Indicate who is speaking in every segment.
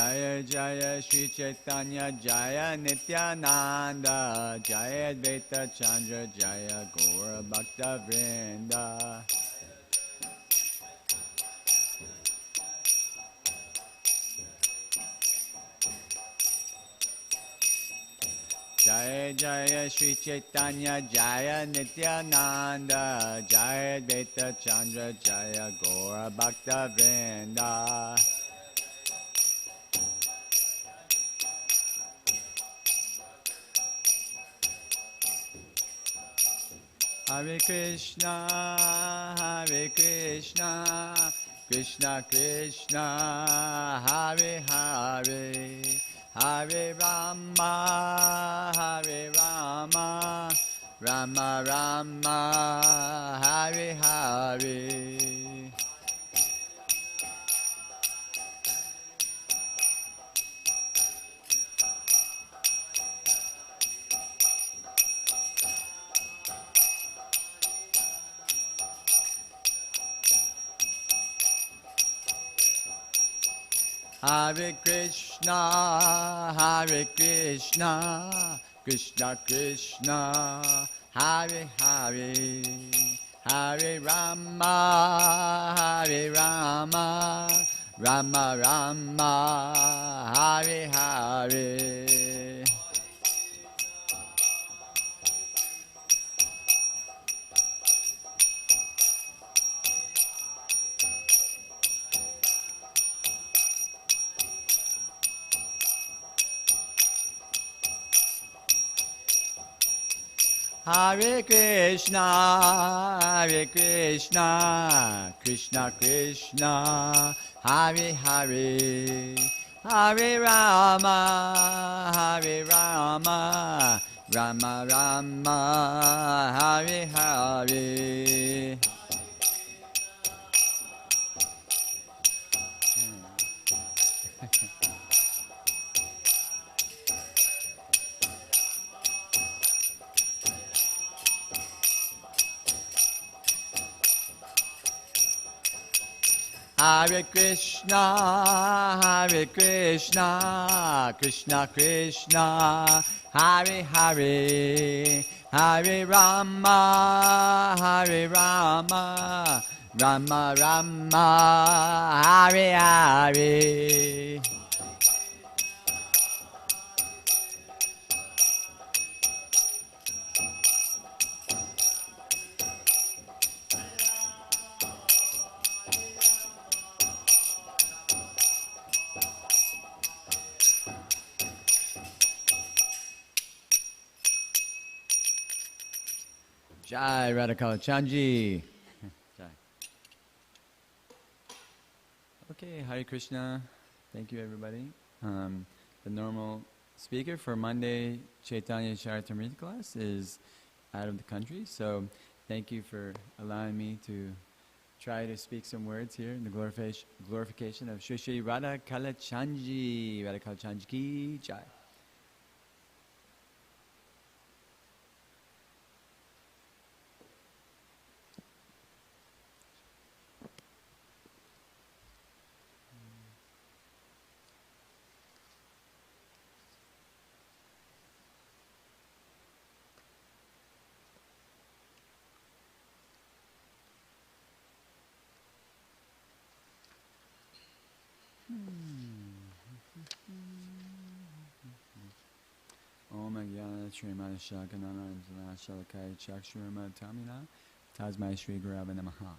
Speaker 1: Jaya Jaya Shri Chaitanya Jaya Nityananda Jaya Advaita Chandra Jaya Gaura Bhakta Vrinda. Jaya Jaya Shri Chaitanya Jaya Nityananda Jaya Advaita Chandra Jaya Gaura Bhakta Vrinda. Hare Krishna, Hare Krishna, Krishna Krishna, Hare Hare, Hare Rama, Hare Rama, Rama Rama, Hare Hare. Hare Krishna, Hare Krishna, Krishna Krishna, Hare Hare, Hare Rama, Hare Rama, Rama Rama, Hare Hare. Hare Krishna, Hare Krishna, Krishna Krishna, Hare Hare, Hare Rama, Hare Rama, Rama Rama, Hare Hare. Hare Krishna, Hare Krishna, Krishna Krishna, Hare Hare, Hare Rama, Hare Rama, Rama Rama, Hare Hare. Jai Radhakala Chanji. Jai. Okay, Hare Krishna. Thank you, everybody. The normal speaker for Monday Chaitanya Charitamrita class is out of the country, so thank you for allowing me to try to speak some words here in the glorification of Shri Shri Radhakala Chanji. Radhakala Chanji ki Jai. Om Agyana Srimad Shakanana Shalakaya Chakshurama Tamina Tasmai Shri Gurava Namaha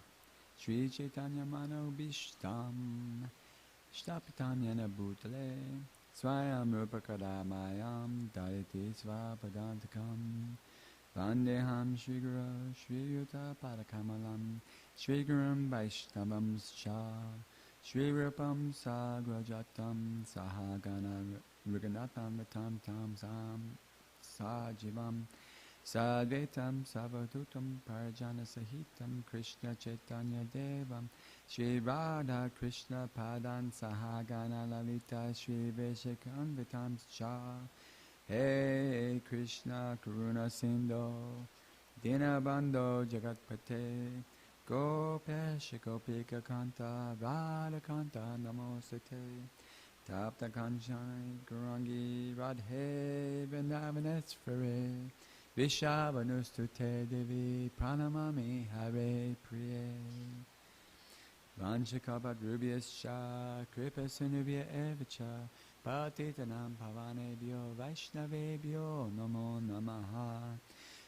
Speaker 1: Shri Chaitanya Mano Bishtam Shtapitam Yana Bhutale Swayam Rupakadamayam Dayati Svapadantakam Vandeham Shri Guru Shri Yuta Padakamalam Shri Gurum Vaishnavam Sha Shri Rupam Sagrajatam Sahagana Riganatam Vatam Tam Sam Sajivam Sadvetam Savadutam Parajana Sahitam Krishna Chaitanya Devam Shri Radha Krishna Padan Sahagana Lalita Shri Veshakam Vitam Cha Hey Krishna Karuna Sindho Dinabando Jagatpate Gopesha Gopika Kanta Radha Kanta Namosate Tapta Kanchani Gurangi Radhe Vrindavaneshvare Vishavanustute Devi Pranamami Hare Priye Vanchakapadrubhyascha Kripasunubhya Evacha Patitanam Pavanebhyo Vaishnavebhyo Namo Namaha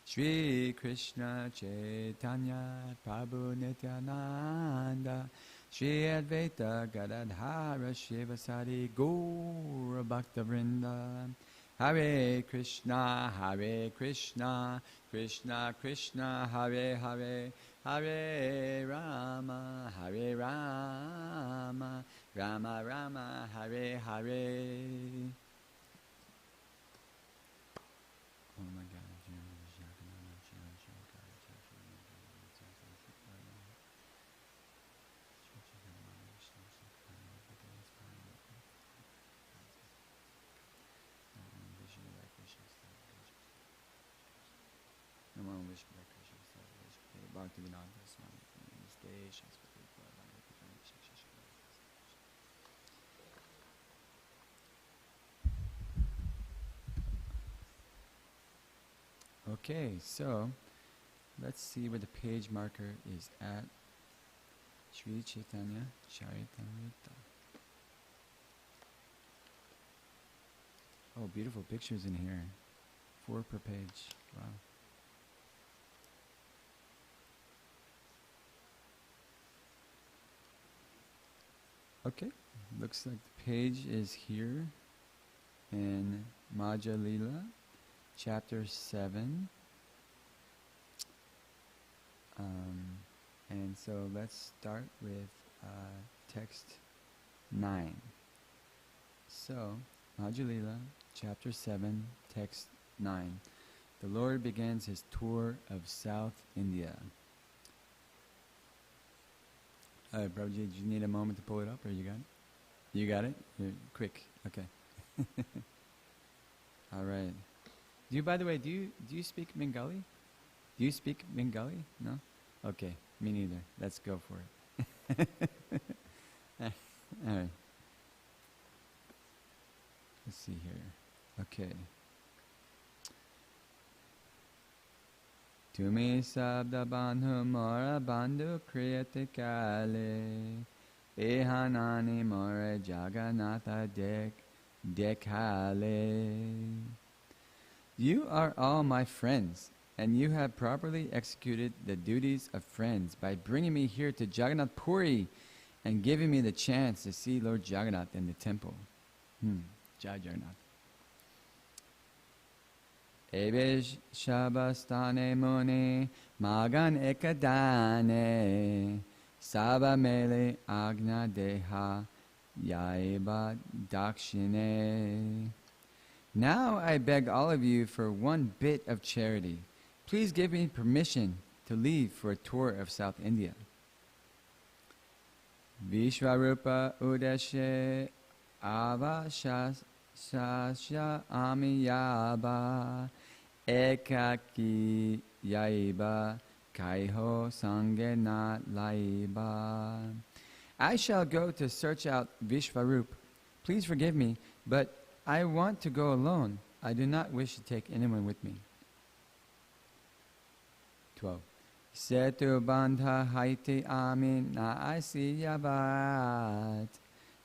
Speaker 1: Shri Krishna Chaitanya Prabhu Nityananda Shri Advaita Gadadhara Shivasari Gaura Bhakta Vrinda Hare Krishna Krishna Krishna Hare Hare Hare Rama Rama Rama Hare Hare. Oh my God. Okay, so let's see where the page marker is at. Sri Chaitanya Charitamrita. Oh, beautiful pictures in here. 4 per page. Wow. Okay, looks like the page is here in Madhya Lila, chapter 7. And so let's start with text 9. So, Madhya Lila, chapter 7, text 9. The Lord begins his tour of South India. Prabhuji, do you need a moment to pull it up, or you got it? You got it? You're quick. Okay. All right. By the way, do you speak Bengali? Do you speak Bengali? No? Okay. Me neither. Let's go for it. All right. Let's see here. Okay. Tumi sabda bandhu mora bandhu kriyate kale ehanani more jagannatha dekale. You are all my friends, and you have properly executed the duties of friends by bringing me here to Jagannath Puri and giving me the chance to see Lord Jagannath in the temple. Jai Jagannath. Ebesh Shabastane Muni Magan Ekadane Sabamele Agna Deha Yaiba Dakshine. Now I beg all of you for one bit of charity. Please give me permission to leave for a tour of South India. Vishwarupa Udeshe Avashasya Amiyaba Ekaki Yaiba Kaiho Sangena Laiba. I shall go to search out Vishwarup. Please forgive me, but I want to go alone. I do not wish to take anyone with me. 12. Setu bandha haiti amin na aisi yabat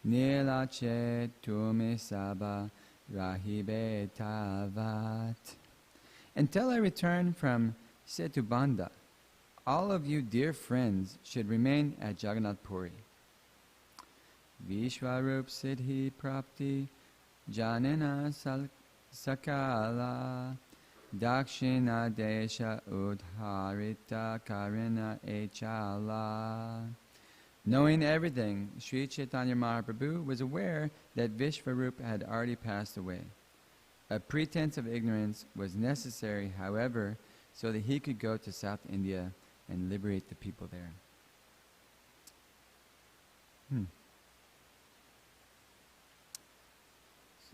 Speaker 1: nilache tumi saba rahibe tavat. Until I return from Setubandha, all of you dear friends should remain at Jagannath Puri. Vishwarup Siddhi Prapti Janina Sakala Dakshina Desha Udharita Karina Echala. Knowing everything, Sri Chaitanya Mahaprabhu was aware that Vishwarup had already passed away. A pretense of ignorance was necessary, however, so that he could go to South India and liberate the people there.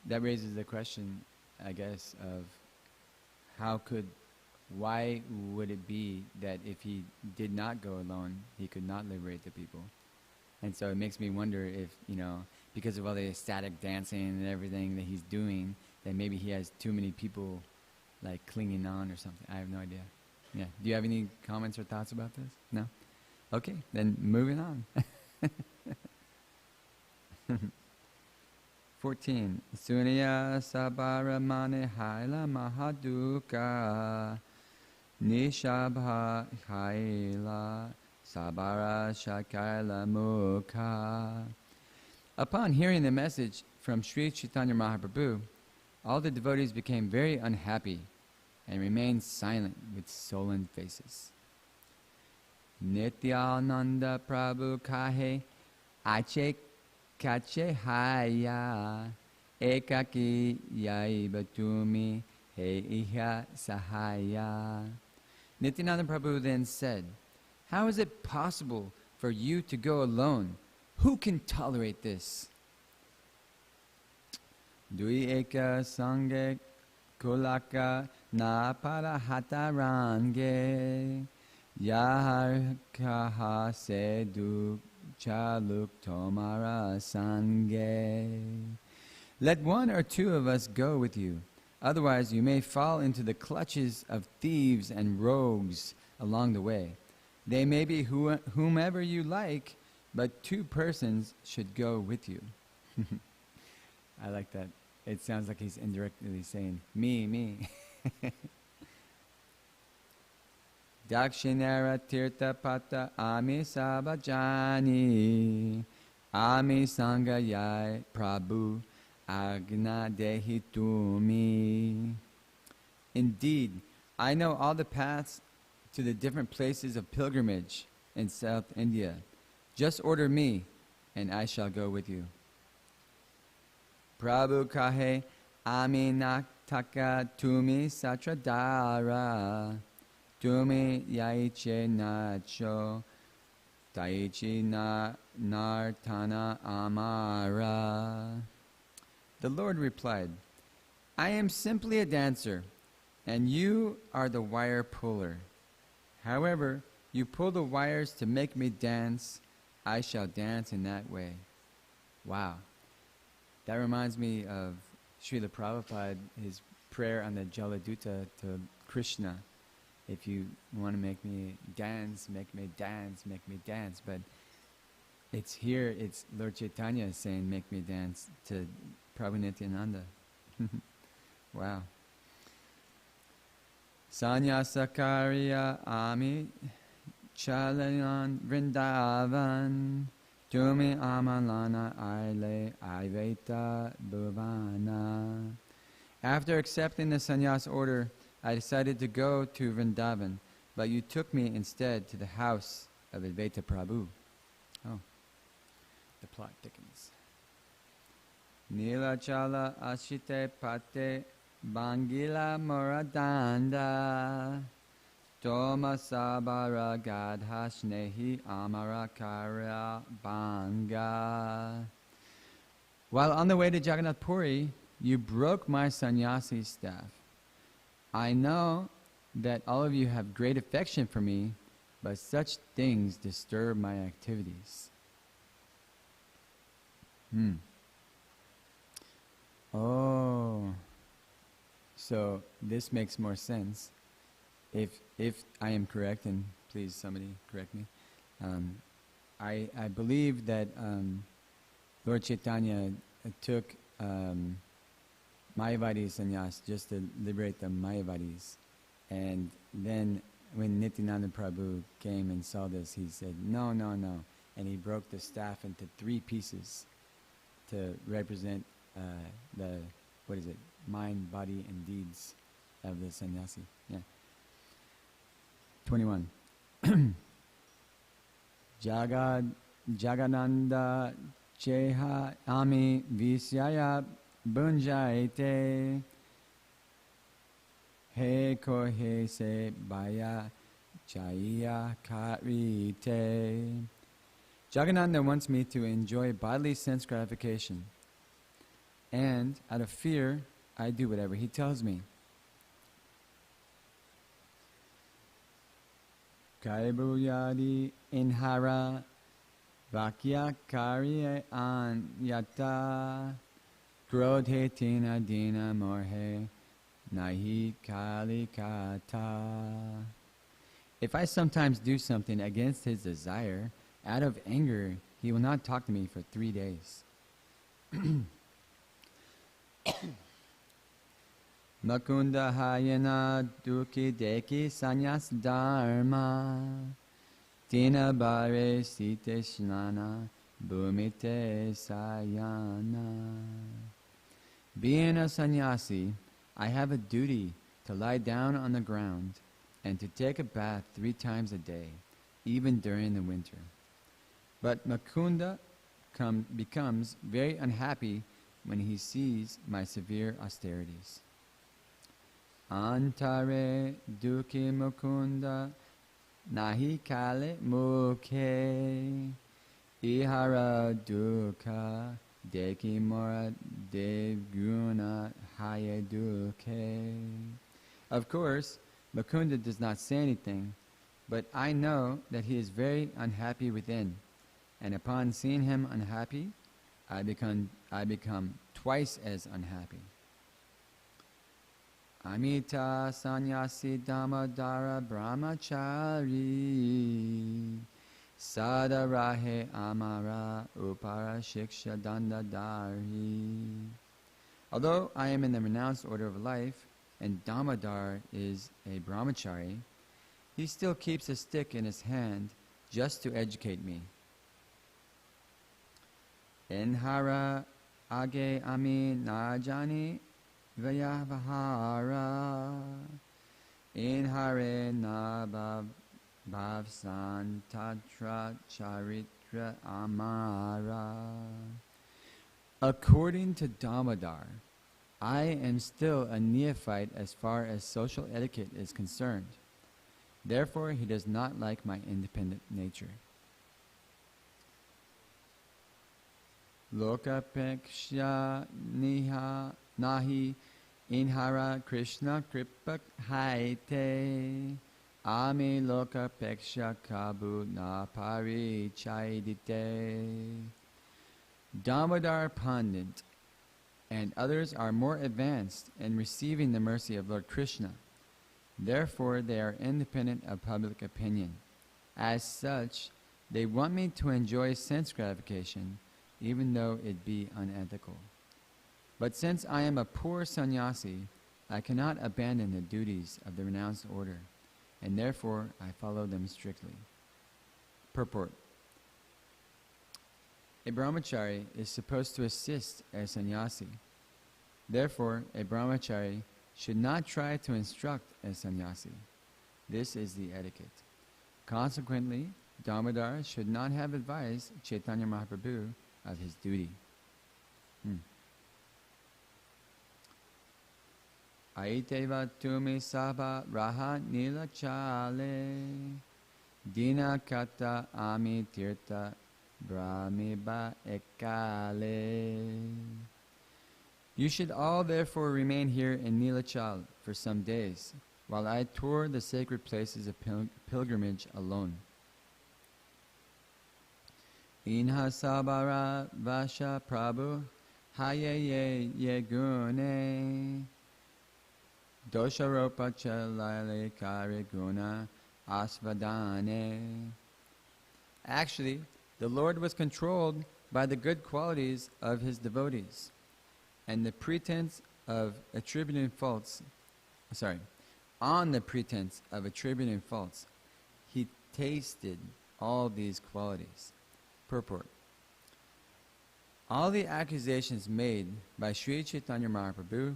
Speaker 1: That raises the question, I guess, of why would it be that if he did not go alone, he could not liberate the people? And so it makes me wonder if, because of all the ecstatic dancing and everything that he's doing, that maybe he has too many people like clinging on or something. I have no idea. Yeah. Do you have any comments or thoughts about this? No? Okay, then moving on. 14. Sunya sabara mane haila mahaduka nishabha haila sabara shakaila mukha. Upon hearing the message from Sri Chaitanya Mahaprabhu, all the devotees became very unhappy and remained silent with sullen faces. Nityananda Prabhu kahe ache kache haya ekaki yaibatumi he iha sahaya. Nityananda Prabhu then said, "How is it possible for you to go alone? Who can tolerate this?" Dui eka sange kulaka na parahatarange yahar kaha sedu chaluk tomara sange. Let one or two of us go with you, otherwise you may fall into the clutches of thieves and rogues along the way. They may be whomever you like, but 2 persons should go with you. I like that. It sounds like he's indirectly saying, me. Dakshinara tirtha pata ami sabajani ami sangayai prabhu agna dehi tumi. Indeed, I know all the paths to the different places of pilgrimage in South India. Just order me, and I shall go with you. Prabhu kahe aminataka tumi satradara tumi yaiche nacho taichi na nartana amara. The Lord replied, "I am simply a dancer, and you are the wire puller. However, you pull the wires to make me dance, I shall dance in that way." Wow. That reminds me of Srila Prabhupada, his prayer on the Jaladuta to Krishna. If you want to make me dance, make me dance, make me dance. But it's here, it's Lord Chaitanya saying, make me dance to Prabhu Nityananda. Wow. Sanyasakariya ami chalayan vrindavan tumi amalana aile aiveta bhuvana. After accepting the sannyas order, I decided to go to Vrindavan, but you took me instead to the house of Advaita Prabhu. Oh, the plot thickens. Nilachala ashite pate bangila moradanda Toma sabara gadhashnehi amarakarya banga. While on the way to Jagannath Puri, you broke my sannyasi staff. I know that all of you have great affection for me, but such things disturb my activities. Oh, so this makes more sense. If I am correct, and please somebody correct me, I believe that Lord Chaitanya took Mayavadi sannyas just to liberate the Mayavadis. And then when Nityananda Prabhu came and saw this, he said, no. And he broke the staff into 3 pieces to represent the, mind, body, and deeds of the sannyasi. Yeah. 21. Jagananda cheha ami visyaya bunjaite he kohe se baya chaya karite. Jagananda wants me to enjoy bodily sense gratification, and out of fear, I do whatever he tells me. Kaibuyadi inhara Vakya karye anyata krodhe tina dina morhe nahi kalikata. If I sometimes do something against his desire, out of anger, he will not talk to me for 3 days. Makunda hayana duki deki sanyas dharma Dina bare site shnana bhumite sayana. Being a sannyasi, I have a duty to lie down on the ground and to take a bath 3 times a day, even during the winter. But Makunda becomes very unhappy when he sees my severe austerities. Antare duki Mukunda nahi kale mukhe ihara dukkha deki mora devguna haya dukkhe. Of course, Mukunda does not say anything, but I know that he is very unhappy within, and upon seeing him unhappy, I become twice as unhappy. Amita sannyasi damodara brahmachari sadarahe amara upara shiksha dandadari. Although I am in the renounced order of life, and Damodar is a brahmachari, he still keeps a stick in his hand just to educate me. Enhara age ami najani Vayavahara Inhare na bhav santatra charitra amara. According to Damodar, I am still a neophyte as far as social etiquette is concerned. Therefore, he does not like my independent nature. Lokapeksha niha nahi inhara Krishna kripak haite ame lokapeksha kabu na parichaidite. Damodar Pandit and others are more advanced in receiving the mercy of Lord Krishna. Therefore, they are independent of public opinion. As such, they want me to enjoy sense gratification, even though it be unethical. But since I am a poor sannyasi, I cannot abandon the duties of the renounced order, and therefore I follow them strictly. Purport. A brahmachari is supposed to assist a sannyasi. Therefore, a brahmachari should not try to instruct a sannyasi. This is the etiquette. Consequently, Damodar should not have advised Chaitanya Mahaprabhu of his duty. Aiteva tumi sabha raha nila chale dina kata ami tirta brahmiba ekale. You should all therefore remain here in Nilachal for some days, while I tour the sacred places of pilgrimage alone. Inha sabara vasha prabhu haye ye gune dosharopa chalale kare guna asvadane. Actually, the Lord was controlled by the good qualities of his devotees, and the pretense of attributing faults, on the pretense of attributing faults, he tasted all these qualities. Purport. All the accusations made by Sri Chaitanya Mahaprabhu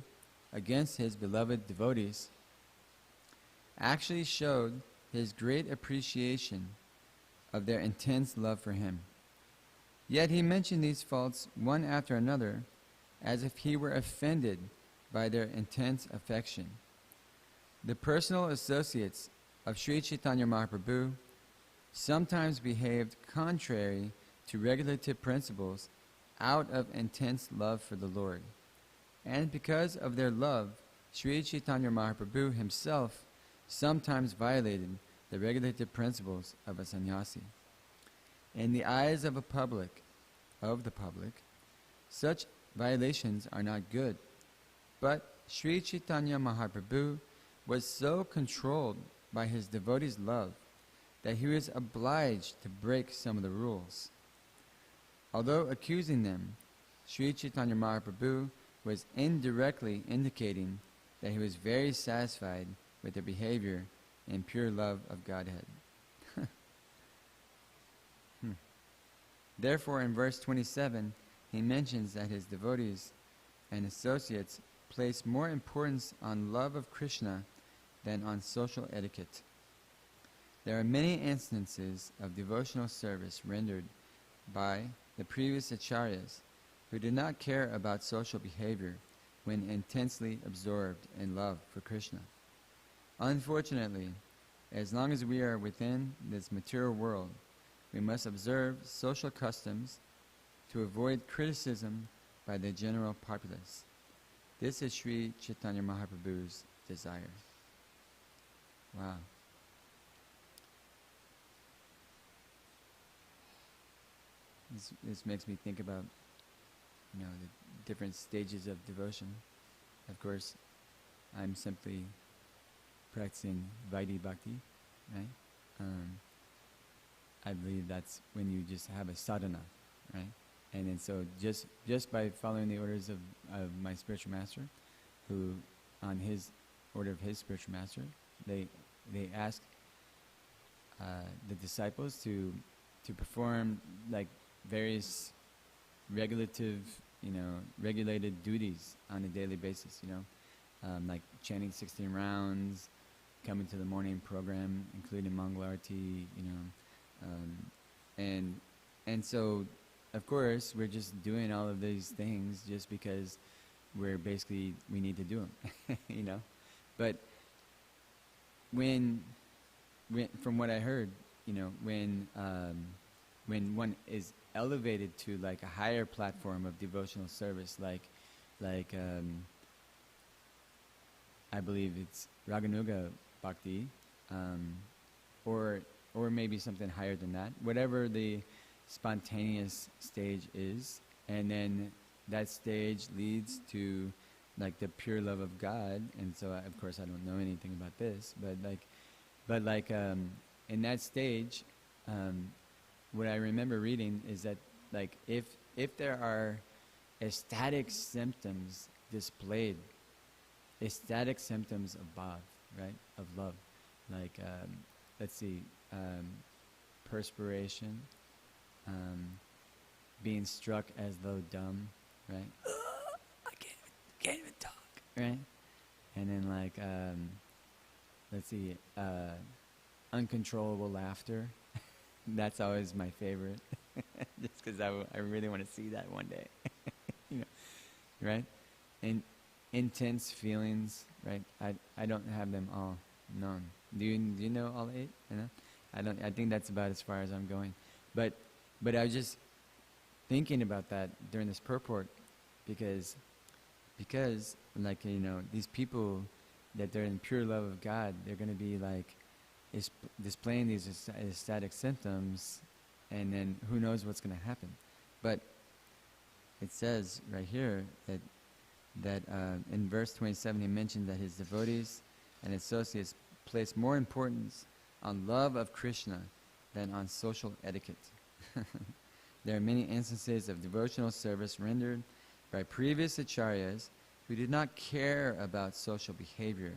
Speaker 1: against his beloved devotees actually showed his great appreciation of their intense love for him. Yet he mentioned these faults one after another as if he were offended by their intense affection. The personal associates of Sri Chaitanya Mahaprabhu sometimes behaved contrary to regulative principles out of intense love for the Lord. And because of their love, Sri Chaitanya Mahaprabhu himself sometimes violated the regulative principles of a sannyasi. In the eyes of the public, such violations are not good. But Sri Chaitanya Mahaprabhu was so controlled by his devotees' love that he was obliged to break some of the rules. Although accusing them, Sri Chaitanya Mahaprabhu was indirectly indicating that he was very satisfied with their behavior and pure love of Godhead. Therefore, in verse 27, he mentions that his devotees and associates place more importance on love of Krishna than on social etiquette. There are many instances of devotional service rendered by the previous acharyas who did not care about social behavior when intensely absorbed in love for Krishna. Unfortunately, as long as we are within this material world, we must observe social customs to avoid criticism by the general populace. This is Sri Chaitanya Mahaprabhu's desire. Wow. This makes me think about, the different stages of devotion. Of course, I'm simply practicing Vaidhi Bhakti, right? I believe that's when you just have a sadhana, right? And then so just by following the orders of my spiritual master, who on his order of his spiritual master, they ask the disciples to perform like various regulated duties on a daily basis, like chanting 16 rounds, coming to the morning program, including Mangalarti, and so, of course, we're just doing all of these things just because we need to do them, But when from what I heard, when one is elevated to like a higher platform of devotional service, like I believe it's Raganuga Bhakti, or maybe something higher than that, whatever the spontaneous stage is, and then that stage leads to like the pure love of God. And so of course I don't know anything about this, but in that stage, what I remember reading is that like if there are ecstatic symptoms displayed, ecstatic symptoms above, right, of love, like let's see, perspiration, being struck as though dumb, right? I can't even talk, right? And then like let's see, uncontrollable laughter. That's always my favorite, just because I really want to see that one day, right? And intense feelings, right? I don't have them all known. Do you know all 8? I think that's about as far as I'm going. But I was just thinking about that during this purport, because like these people that they're in pure love of God, they're going to be like displaying these ecstatic symptoms, and then who knows what's going to happen. But it says right here that in verse 27 he mentioned that his devotees and associates place more importance on love of Krishna than on social etiquette. There are many instances of devotional service rendered by previous acharyas who did not care about social behavior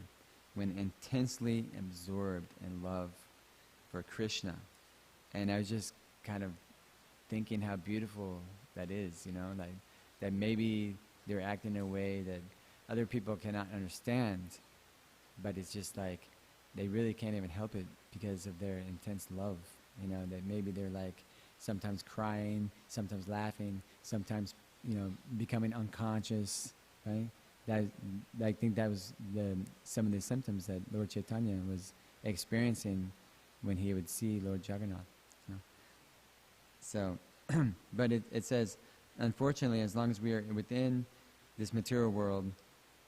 Speaker 1: when intensely absorbed in love for Krishna. And I was just kind of thinking how beautiful that is, like that maybe they're acting in a way that other people cannot understand, but it's just like they really can't even help it because of their intense love, that maybe they're like sometimes crying, sometimes laughing, sometimes, becoming unconscious, right? That, I think that was some of the symptoms that Lord Chaitanya was experiencing when he would see Lord Jagannath. So, but it says, unfortunately, as long as we are within this material world,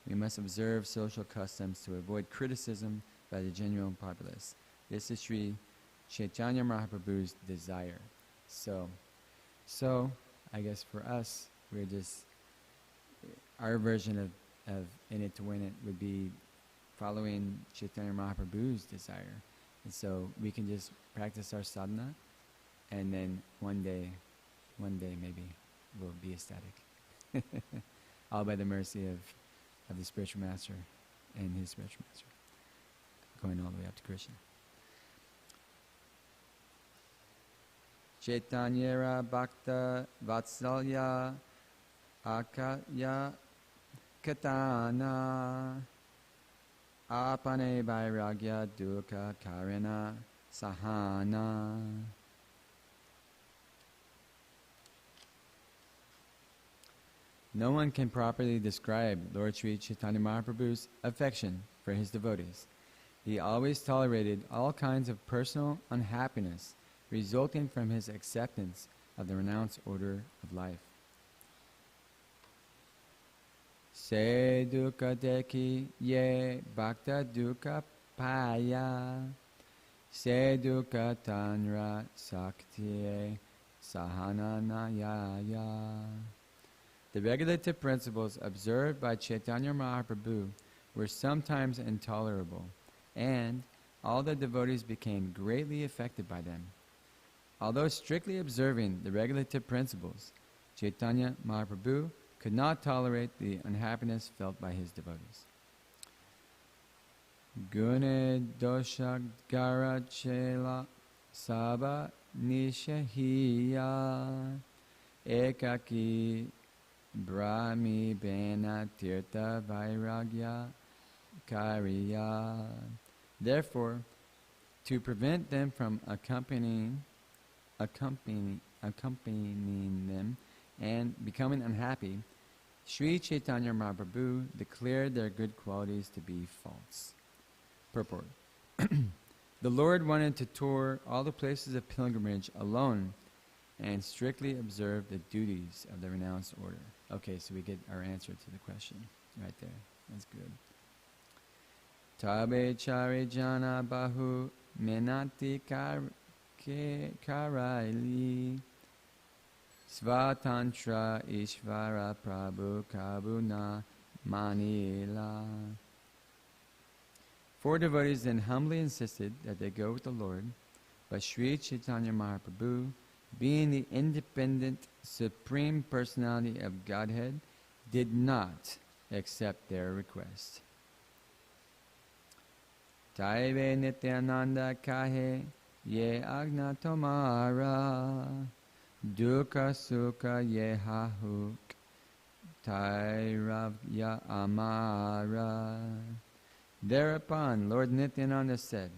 Speaker 1: we must observe social customs to avoid criticism by the genuine populace. This is Sri Chaitanya Mahaprabhu's desire. So I guess for us, we're just, our version of in it to win it would be following Chaitanya Mahaprabhu's desire. And so we can just practice our sadhana, and then one day maybe we'll be ecstatic. All by the mercy of the spiritual master and his spiritual master, going all the way up to Krishna. Chaitanyera Bhakta Vatsalya Akaya Katana Apane Vairagya Dukkha Karana Sahana. No one can properly describe Lord Sri Chaitanya Mahaprabhu's affection for his devotees. He always tolerated all kinds of personal unhappiness resulting from his acceptance of the renounced order of life. Se dukkha deki ye bhakta dukkha paya, se dukkha tanra saktiye sahananayaya. The regulative principles observed by Chaitanya Mahaprabhu were sometimes intolerable, and all the devotees became greatly affected by them. Although strictly observing the regulative principles, Chaitanya Mahaprabhu could not tolerate the unhappiness felt by his devotees. Gune doshak gara chela saba nishahiya ekaki brahmi bena tirtha vairagya kariya. Therefore, to prevent them from accompanying them and becoming unhappy, Sri Chaitanya Mahaprabhu declared their good qualities to be false. Purport. The Lord wanted to tour all the places of pilgrimage alone and strictly observe the duties of the renounced order. Okay, so we get our answer to the question right there. That's good. Tabe chari jana bahu menati karaili svatantra ishvara prabhu kabuna manila. Four devotees then humbly insisted that they go with the Lord, but Sri Chaitanya Mahaprabhu, being the independent Supreme Personality of Godhead, did not accept their request. Taive Nityananda kahe ye agna tomara dukkha sukha ye hahuk tairavya amara. Thereupon Lord Nityananda said,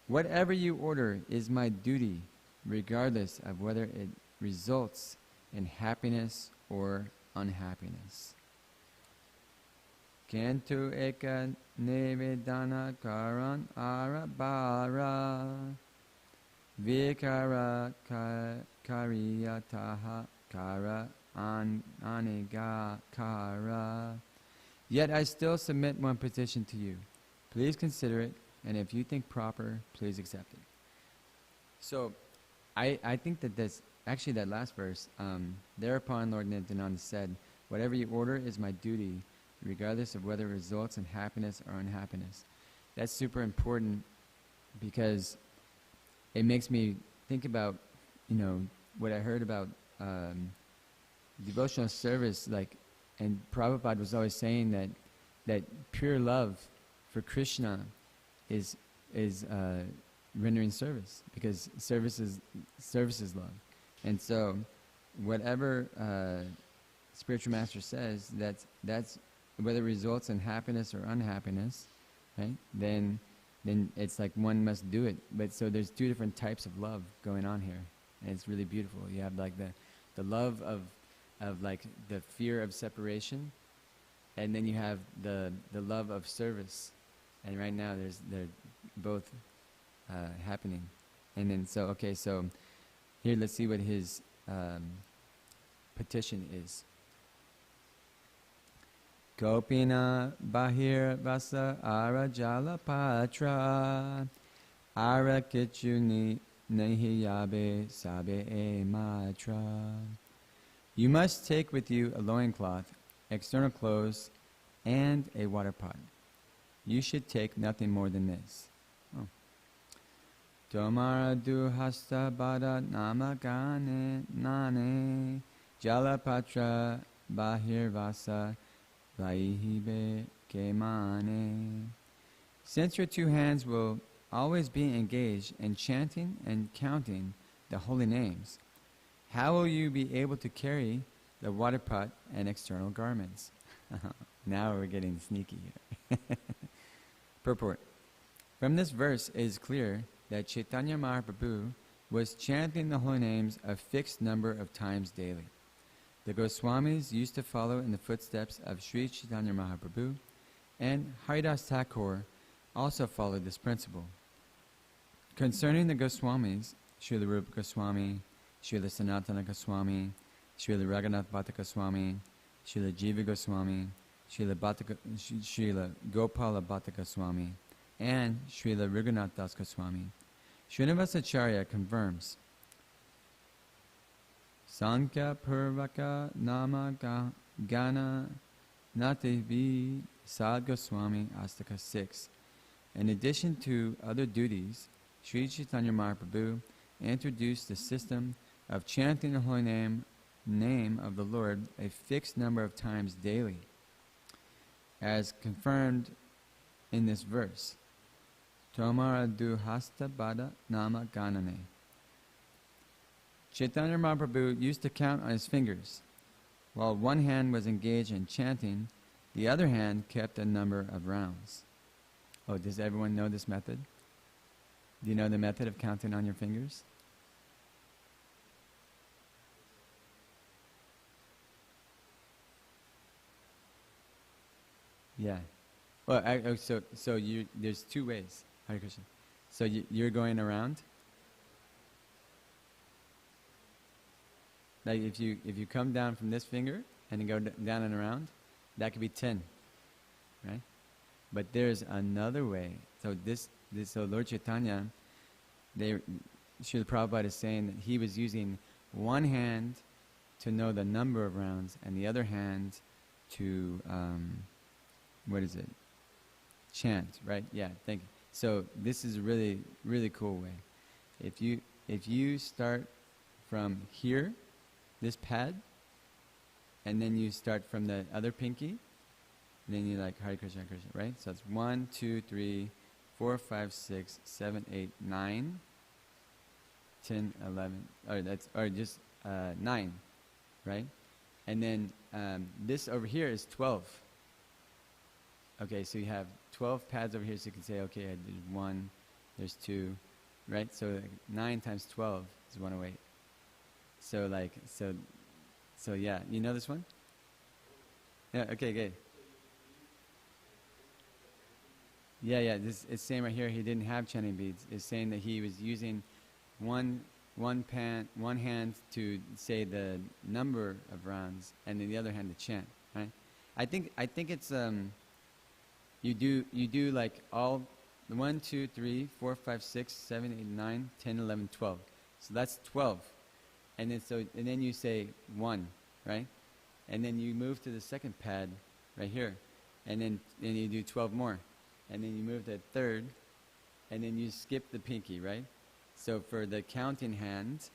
Speaker 1: "Whatever you order is my duty, regardless of whether it results in happiness or unhappiness." Kentu eka nevedana karan arabara vikara kariyataha kara aniga kara. Yet I still submit one petition to you. Please consider it, and if you think proper, please accept it. So, I think that that's actually that last verse. Thereupon Lord Nityananda said, "Whatever you order is my duty, regardless of whether it results in happiness or unhappiness." That's super important because it makes me think about, what I heard about devotional service, and Prabhupada was always saying that pure love for Krishna is rendering service, because service is love. And so whatever spiritual master says, that's whether it results in happiness or unhappiness, right? Then it's like one must do it. But so there's two different types of love going on here, and it's really beautiful. You have like the love of like the fear of separation, and then you have the love of service. And right now they're both happening. And then so here let's see what his petition is. Gopina bahir vasa ara jala patra ara kichuni Nehiyabe sabe e matra. You must take with you a loincloth, external clothes, and a water pot. You should take nothing more than this. Oh. Tomara du hasta bada namagane nane jalapatra bahirvasa vaihibe kemane. Since your two hands will always be engaged in chanting and counting the holy names, how will you be able to carry the water pot and external garments? Now we're getting sneaky here. Purport. From this verse it is clear that Chaitanya Mahaprabhu was chanting the holy names a fixed number of times daily. The Goswamis used to follow in the footsteps of Sri Chaitanya Mahaprabhu, and Haridas Thakur also followed this principle. Concerning the Goswamis, Srila Rupa Goswami, Srila Sanatana Goswami, Srila Raghunath Bhatta Goswami, Srila Jiva Goswami, Srila Gopala Bhatta Goswami, and Srila Raghunath Das Goswami, Srinivasacharya confirms, Sankhya Purvaka Nama Gana Nativi Sad Goswami Astaka 6. In addition to other duties, Sri Chaitanya Mahaprabhu introduced the system of chanting the holy name of the Lord a fixed number of times daily, as confirmed in this verse. Tomara du hasta bada nama ganane. Chaitanya Mahaprabhu used to count on his fingers. While one hand was engaged in chanting, the other hand kept a number of rounds. Oh, does everyone know this method? Do you know the method of counting on your fingers? Yeah. Well, there's two ways. Hare Krishna. So you're going around. Like if you come down from this finger and you go down and around, that could be 10, right? But there's another way. So Lord Chaitanya, Srila Prabhupada is saying that he was using one hand to know the number of rounds and the other hand to chant, right? Yeah, thank you. So this is a really, really cool way. If you start from here, this pad, and then you start from the other pinky, then you like Hare Krishna, Krishna, right? So it's 1, 2, 3, 4, 5, 6, 7, 8, 9, 10, 11, or just 9, right? And then this over here is 12. Okay, so you have 12 pads over here, so you can say, okay, there's 1, there's 2, right? So 9 times 12 is 108. So yeah, you know this one? Yeah, okay, good. Yeah, it's saying right here he didn't have chanting beads. It's saying that he was using one hand to say the number of rounds, and then the other hand to chant, right? I think it's you do like all 1, 2, 3, 4, 5, 6, 7, 8, 9, 10, 11, 12. So that's 12. And then you say 1, right? And then you move to the second pad right here. And then you do 12 more. And then you move to the third, and then you skip the pinky, right? So for the counting hand,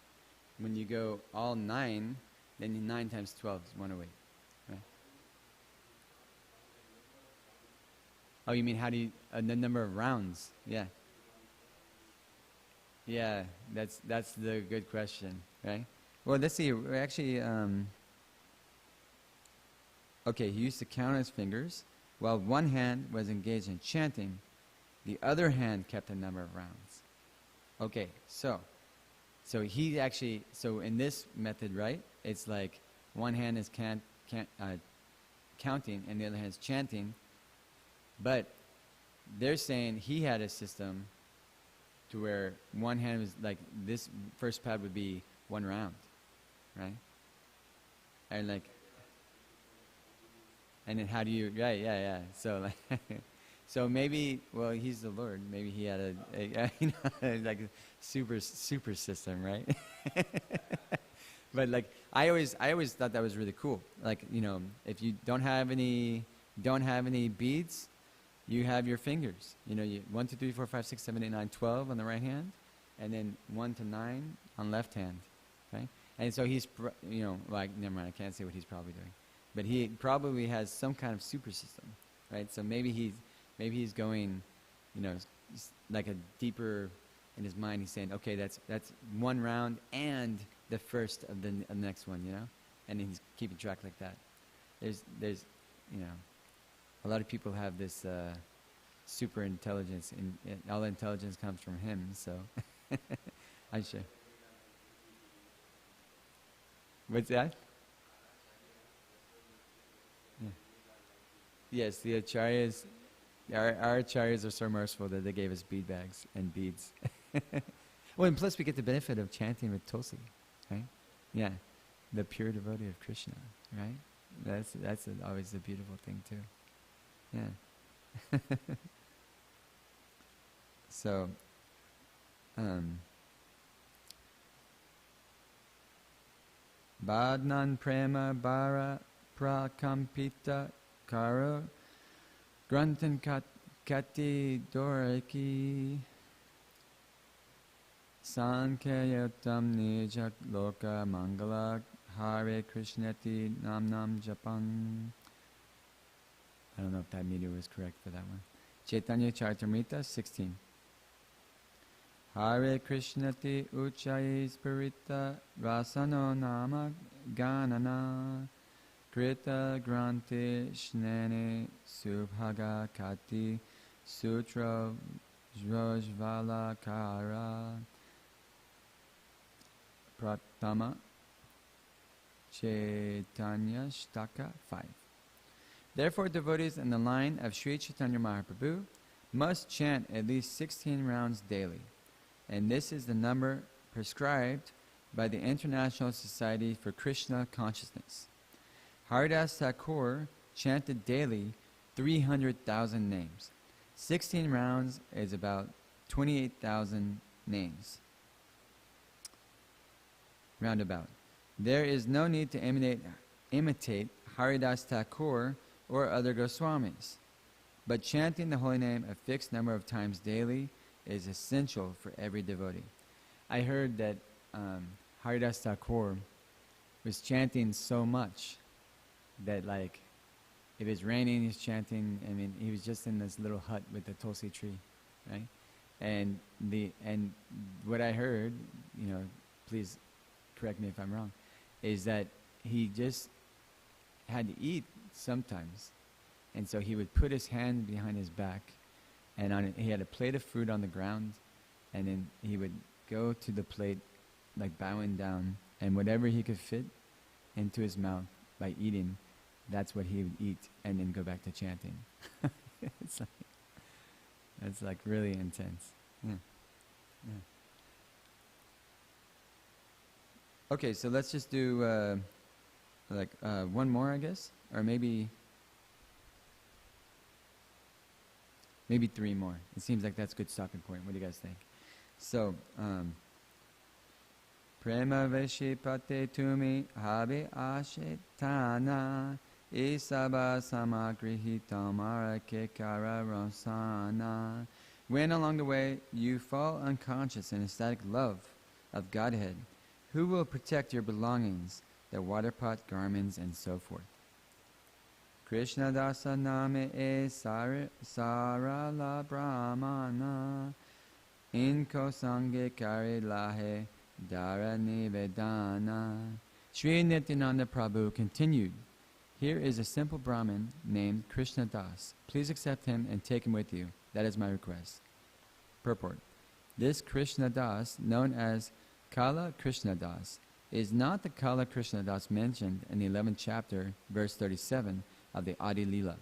Speaker 1: when you go all 9, then 9 times 12 is 108, right? Oh, you mean how do you, the number of rounds? Yeah. Yeah, that's the good question, right? Well, let's see, we're actually, okay, he used to count his fingers. While one hand was engaged in chanting, the other hand kept a number of rounds. Okay, so he actually, so in this method, right, it's like one hand is counting and the other hand is chanting, but they're saying he had a system to where one hand was like, this first pad would be 1 round, right? And like, and then how do you, right, yeah. So like, So maybe, well, he's the Lord. Maybe he had you know, like a super system, right? But like I always thought that was really cool. Like, you know, if you don't have any beads, you have your fingers. You know, 1, 2, 3, 4, 5, 6, 7, 8, 9, 12 on the right hand, and then 1 to 9 on left hand. Okay, and so he's you know, like, never mind, I can't say what he's probably doing, but he probably has some kind of super system, right? So maybe he's going, you know, like a deeper in his mind. He's saying, okay, that's one round and the first of the next one, you know, and he's keeping track like that. There's you know, a lot of people have this super intelligence, and all the intelligence comes from him. So I should. What's that? Yeah. Yes, the acharyas. Our acharyas are so merciful that they gave us bead bags and beads. Well, and plus we get the benefit of chanting with Tulsi, right? Yeah, the pure devotee of Krishna, right? That's always a beautiful thing too. Yeah. So, Badnan prema bara prakampita karo grantan kati doraki sankayatam nijak loka mangala hare krishnati nam japan. I don't know if that meter was correct for that one. Chaitanya Charitamrita 16. Hare Krishnati Uchayi Spirita Rasano Nama Ganana Krita Granti Shnene Subhaga Kati Sutra Jvajvala Kara Pratama Chaitanya Shtaka 5. Therefore, devotees in the line of Sri Chaitanya Mahaprabhu must chant at least 16 rounds daily, and this is the number prescribed by the International Society for Krishna Consciousness. Haridas Thakur chanted daily 300,000 names. 16 rounds is about 28,000 names. Roundabout. There is no need to imitate Haridas Thakur or other Goswamis, but chanting the holy name a fixed number of times daily is essential for every devotee. I heard that Haridas Thakur was chanting so much that, like, if it's raining, he's chanting. I mean, he was just in this little hut with the tulsi tree, right? And what I heard, you know, please correct me if I'm wrong, is that he just had to eat sometimes, and so he would put his hand behind his back, and he had a plate of fruit on the ground, and then he would go to the plate, like bowing down, and whatever he could fit into his mouth by eating, that's what he would eat, and then go back to chanting. It's like really intense. Yeah. Yeah. Okay, so let's just do one more, I guess, or maybe 3 more. It seems like that's a good stopping point. What do you guys think? So, Prema Veshipate Tumi Habe Ashetana Isaba Samagrihitam Arakekara Rosana. When along the way you fall unconscious in ecstatic love of Godhead, who will protect your belongings, the water pot, garments, and so forth? Krishna dasa name e sarala brahmana inko sange kare lahe dara nivedana. Sri Nityananda Prabhu continued, here is a simple Brahmin named Krishna Das. Please accept him and take him with you. That is my request. Purport. This Krishna Das, known as Kala Krishna Das, is not the Kala Krishna Das mentioned in the 11th chapter, verse 37 of the Adi Lila.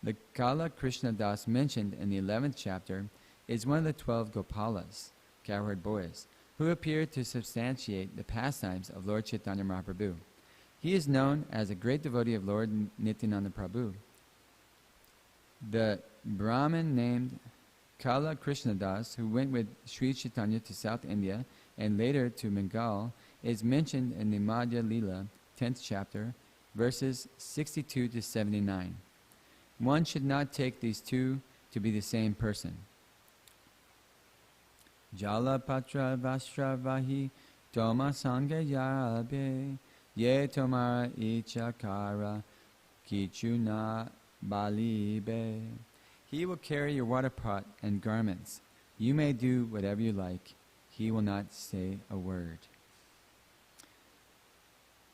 Speaker 1: The Kala Krishna Das mentioned in the 11th chapter is one of the 12 Gopalas, cowherd boys, who appeared to substantiate the pastimes of Lord Chaitanya Mahaprabhu. He is known as a great devotee of Lord Nityananda Prabhu. The Brahmin named Kala Krishnadas, who went with Sri Chaitanya to South India and later to Bengal, is mentioned in the Madhya Leela, 10th chapter, verses 62 to 79. One should not take these two to be the same person. Jala patra vastra vahi toma sanga yabe ye tomara ichakara kichuna balibe. He will carry your water pot and garments. You may do whatever you like. He will not say a word.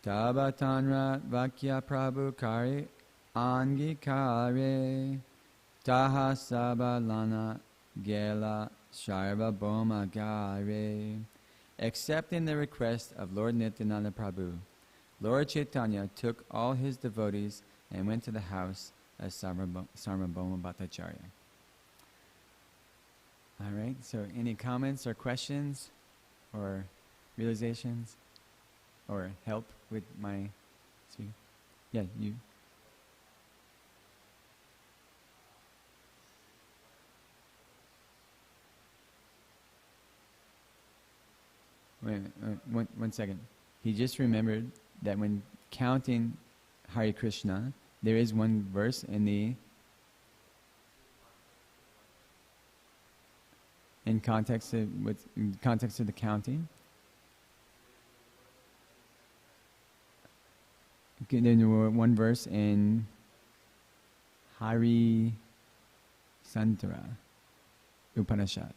Speaker 1: Tabatanra vakya prabhu kare angikare taha sabalana gela sharva boma gare. Accepting the request of Lord Nityananda Prabhu, Lord Chaitanya took all his devotees and went to the house of Sarvabhauma Bhattacharya. All right, so any comments or questions or realizations or help with my speaking? Yeah, you. Wait, one second. He just remembered that when counting Hare Krishna, there is one verse in context of the counting. Okay, then one verse in Hari Santara Upanishad.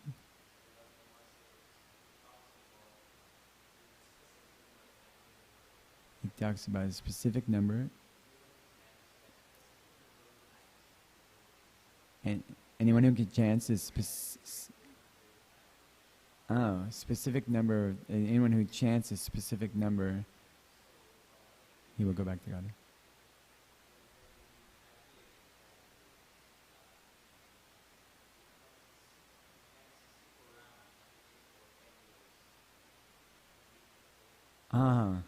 Speaker 1: It talks about a specific number, and anyone who can chant is specific number. Anyone who chants a specific number, he will go back to God. Ah.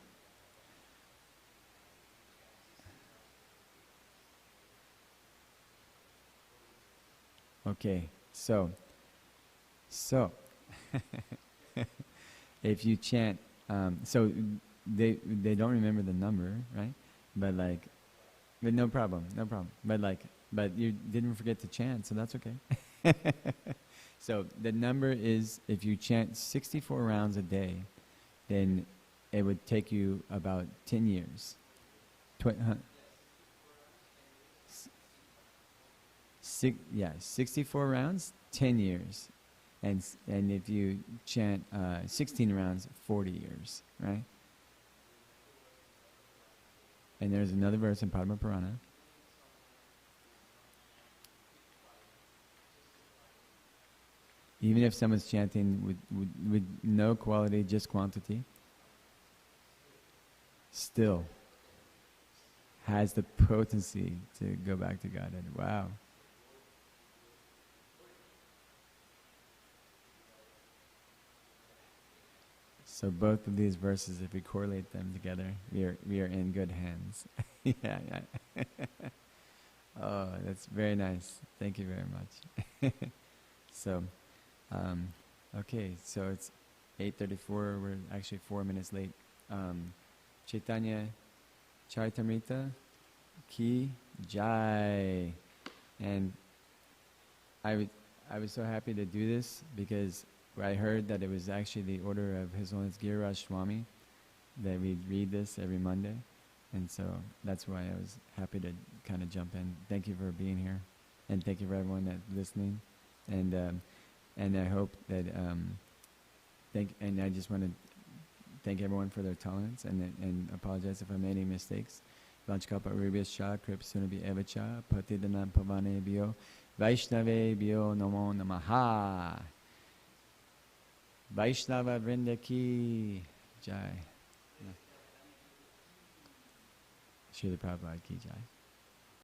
Speaker 1: Okay, so if you chant, so they don't remember the number, right? But no problem. But you didn't forget to chant, so that's okay. So the number is, if you chant 64 rounds a day, then it would take you about 10 years. 64 rounds, 10 years. And if you chant 16 rounds, 40 years, right? And there's another verse in Padma Purana. Even if someone's chanting with no quality, just quantity, still has the potency to go back to Godhead. Wow. So both of these verses, if we correlate them together, we are in good hands. Yeah. Oh, that's very nice. Thank you very much. So, okay, so it's 8:34. We're actually 4 minutes late. Chaitanya Charitamrita Ki Jai. And I was so happy to do this because I heard that it was actually the order of His Holiness Giriraj Swami that we read this every Monday. And so that's why I was happy to kind of jump in. Thank you for being here. And thank you for everyone that's listening. And I hope that, and I just want to thank everyone for their tolerance and apologize if I made any mistakes. Vanchkapa Rubhyascha Kripsunabi Evacha Patidanam Pavane Bhyo Vaishnave Bhyo Namo Namaha. Vaishnava Vrinda Ki Jai. Srila Prabhupada Ki Jai.